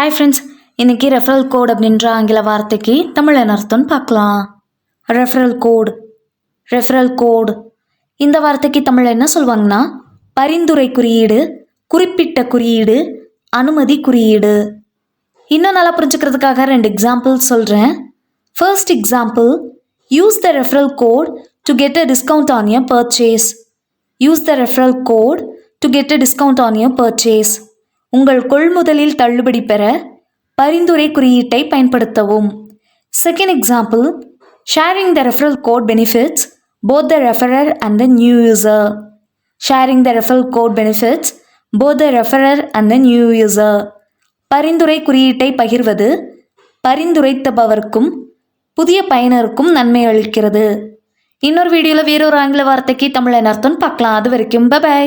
Hi friends, இன்றைக்கி referral code அப்படின்ற ஆங்கில வார்த்தைக்கு தமிழ் என்ன அர்த்தம்னு பார்க்கலாம். ரெஃபரல் கோடு இந்த வார்த்தைக்கு தமிழ் என்ன சொல்லுவாங்கன்னா பரிந்துரை குறியீடு, குறிப்பிட்ட குறியீடு, அனுமதி குறியீடு. இன்னும் நல்லா புரிஞ்சுக்கிறதுக்காக 2 எக்ஸாம்பிள் சொல்கிறேன். First example, use the referral code to get a discount on your purchase. Use the referral code to get a discount on your purchase. உங்கள் கொள்முதலில் தள்ளுபடி பெற பரிந்துரை குறியீட்டை பயன்படுத்தவும். Second example, sharing the referral code benefits both the referrer and the new user. Sharing the referral code benefits both the referrer and the new user. பரிந்துரை குறியீட்டை பகிர்வது பரிந்துரைத்தபவருக்கும் புதிய பயனருக்கும் நன்மை அளிக்கிறது. இன்னொரு வீடியோவில் வேறொரு ஆங்கில வார்த்தைக்கு தமிழ் என்ன அர்த்தம்னு பார்க்கலாம். அது வரைக்கும் பை.